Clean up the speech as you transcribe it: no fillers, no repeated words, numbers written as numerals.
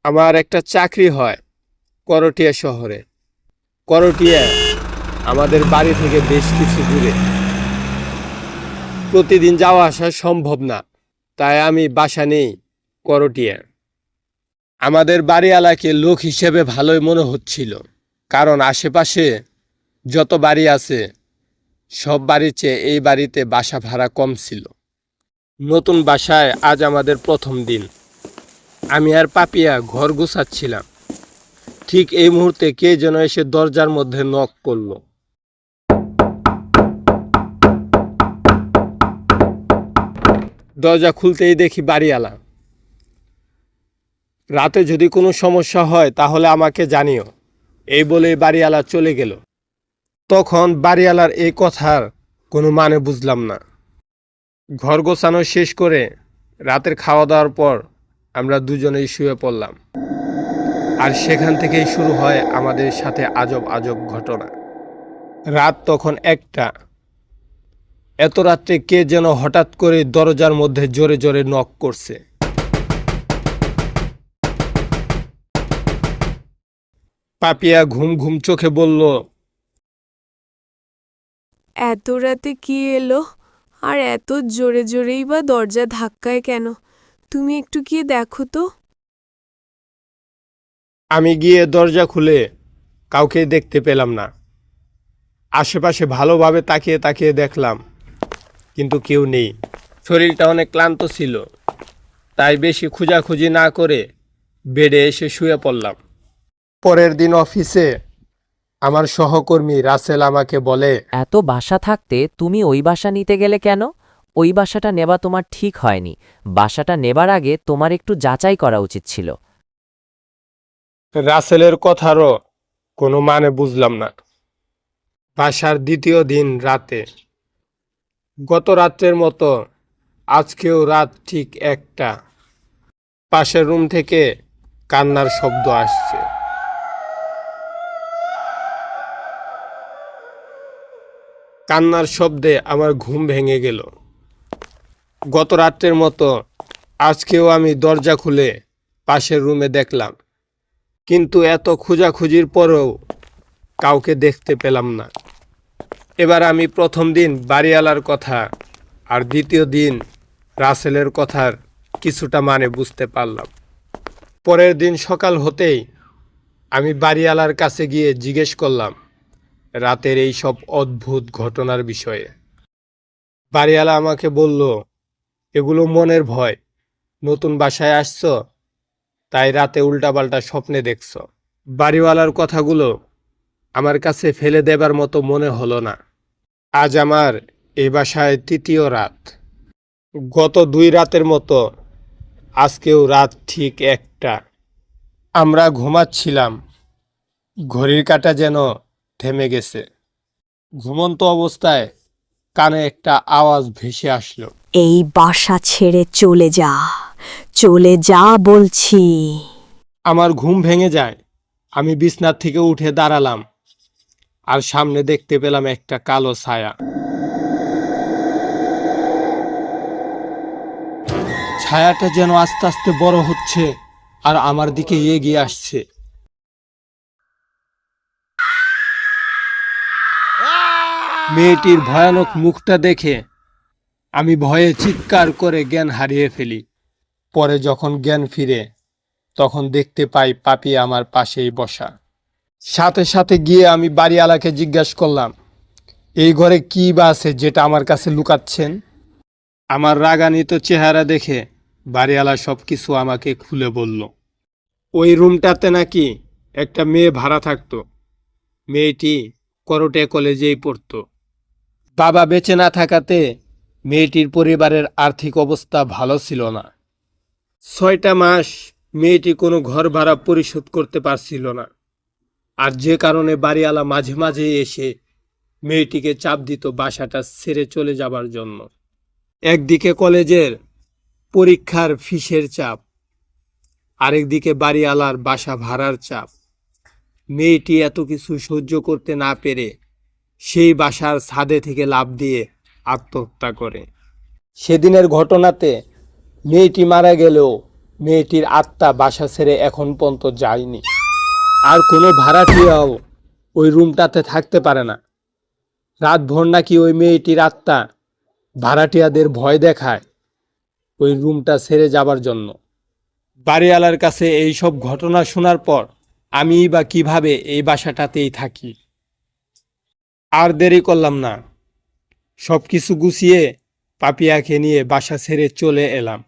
আমার একটা চাকরি হয় করটিয়া শহরে। করটিয়া আমাদের বাড়ি থেকে বেশ কিছু দূরে, প্রতিদিন যাওয়া আসা সম্ভব না, তাই আমি বাসা নেই করটিয়া। আমাদের বাড়িওয়ালাকে লোক হিসেবে ভালোই মনে হচ্ছিল, কারণ আশেপাশে যত বাড়ি আছে সব বাড়ির চেয়ে এই বাড়িতে বাসা ভাড়া কম ছিল। নতুন বাসায় আজ আমাদের প্রথম দিন। আমি আর পাপিয়া ঘর গুছাচ্ছিলাম, ঠিক এই মুহূর্তে কে যেন এসে দরজার মধ্যে নক করলো। দরজা খুলতেই দেখি বাড়িওয়ালা। রাতে যদি কোনো সমস্যা হয় তাহলে আমাকে জানিও, এই বলে বাড়িওয়ালা চলে গেল। তখন বাড়িওয়ালার এই কথার কোনো মানে বুঝলাম না। ঘর গোছানো শেষ করে রাতের খাওয়া দাওয়ার পর আমরা দুজনেই শুয়ে পড়লাম। আর সেখান থেকেই শুরু হয় আমাদের সাথে আজব আজব ঘটনা। রাত তখন 1টা। এত রাত্রে কে যেন হঠাৎ করে দরজার মধ্যে জোরে জোরে নক করছে। পাপিয়া ঘুম ঘুম চোখে বলল, এত রাতে কি এলো? আর এত জোরে জোরেই বা দরজা ধাক্কায় কেন? তুমি একটু গিয়ে দেখো তো। আমি গিয়ে দরজা খুলে কাউকে দেখতে পেলাম না। আশেপাশে ভালোভাবে তাকিয়ে তাকিয়ে দেখলাম, কিন্তু কেউ নেই। শরীরটা অনেক ক্লান্ত ছিল, তাই বেশি খোঁজাখুঁজি না করে বেডে এসে শুয়ে পড়লাম। পরের দিন অফিসে আমার সহকর্মী রাসেল আমাকে বলে, এত বাসা থাকতে তুমি ওই বাসা নিতে গেলে কেন? ওই বাসাটা নেবা তোমার ঠিক হয়নি। বাসাটা নেবার আগে তোমার একটু যাচাই করা উচিত ছিল। রাসেলের কথারও কোনো মানে বুঝলাম না। বাসার দ্বিতীয় দিন রাতে, গত রাত্রের মতো আজকেও রাত ঠিক 1টা। পাশের রুম থেকে কান্নার শব্দ আসছে। কান্নার শব্দে আমার ঘুম ভেঙে গেল। গত রাত্রের মতো আজকেও আমি দরজা খুলে পাশের রুমে দেখলাম, কিন্তু এত খোঁজাখুঁজির পরেও কাউকে দেখতে পেলাম না। এবার আমি প্রথম দিন বাড়িওয়ালার কথা আর দ্বিতীয় দিন রাসেলের কথার কিছুটা মানে বুঝতে পারলাম। পরের দিন সকাল হতেই আমি বাড়িওয়ালার কাছে গিয়ে জিজ্ঞেস করলাম রাতের এই সব অদ্ভুত ঘটনার বিষয়ে। বাড়িওয়ালা আমাকে বলল, এগুলো মনের ভয়। নতুন বাসায় আসছো, তাই রাতে উল্টাপাল্টা স্বপ্নে দেখছো। বাড়িওয়ালার কথাগুলো আমার কাছে ফেলে দেবার মতো মনে হলো না। আজ আমার এই বাসায় 3য় রাত। গত 2 রাতের মতো আজকেও রাত ঠিক 1টা। আমরা ঘুমাচ্ছিলাম, ঘড়ির কাঁটা যেন থেমে গেছে। ঘুমন্ত অবস্থায় কানে একটা আওয়াজ ভেসে আসলো, এই বাসা ছেড়ে চলে যা, চলে যা বলছি। আমার ঘুম ভেঙে যায়। আমি বিছনার থেকে উঠে দাঁড়ালাম, আর সামনে দেখতে পেলাম একটা কালো ছায়া। ছায়াটা যেন আস্তে আস্তে বড় হচ্ছে আর আমার দিকে এগিয়ে আসছে। মেয়েটির ভয়ানক মুখটা দেখে আমি ভয়ে চিৎকার করে জ্ঞান হারিয়ে ফেলি। পরে যখন জ্ঞান ফিরে, তখন দেখতে পাই পাপি আমার পাশেই বসা। সাথে সাথে গিয়ে আমি বাড়িওয়ালাকে জিজ্ঞাসা করলাম, এই ঘরে কি বা আছে যেটা আমার কাছে লুকাচ্ছেন? আমার রাগান্বিত চেহারা দেখে বাড়িওয়ালা সব কিছু আমাকে খুলে বলল। ওই রুমটাতে নাকি একটা মেয়ে ভাড়া থাকতো। মেয়েটি করটে কলেজেই পড়তো। বাবা বেঁচে না থাকাতে মেয়েটির পরিবারের আর্থিক অবস্থা ভালো ছিল না। 6টা মাস মেয়েটি কোনো ঘর ভাড়া পরিশোধ করতে পারছিল না, আর যে কারণে বাড়িওয়ালা মাঝে মাঝে এসে মেয়েটিকে চাপ দিত বাসাটা ছেড়ে চলে যাবার জন্য। একদিকে কলেজের পরীক্ষার ফিসের চাপ, আরেকদিকে বাড়িওয়ালার বাসা ভাড়ার চাপ। মেয়েটি এত কিছু সহ্য করতে না পেরে সেই বাসার ছাদে থেকে লাফ দিয়ে আত্মহত্যা করে। সেদিনের ঘটনাতে মেয়েটি মারা গেলেও মেয়েটির আত্মা বাসা ছেড়ে এখন পর্যন্ত যায়নি। আর কোনো ভাড়াটিয়াও ওই রুমটাতে থাকতে পারে না। রাতভর নাকি ওই মেয়েটির আত্মা ভাড়াটিয়াদের ভয় দেখায় ওই রুমটা ছেড়ে যাবার জন্য। বাড়িওয়ালার কাছে এই সব ঘটনা শোনার পর আমি বা কিভাবে এই বাসাটাতেই থাকি। আর দেরি করলাম না, সব কিছু গুছিয়ে পাপিয়াকে নিয়ে বাসা ছেড়ে চলে এলাম।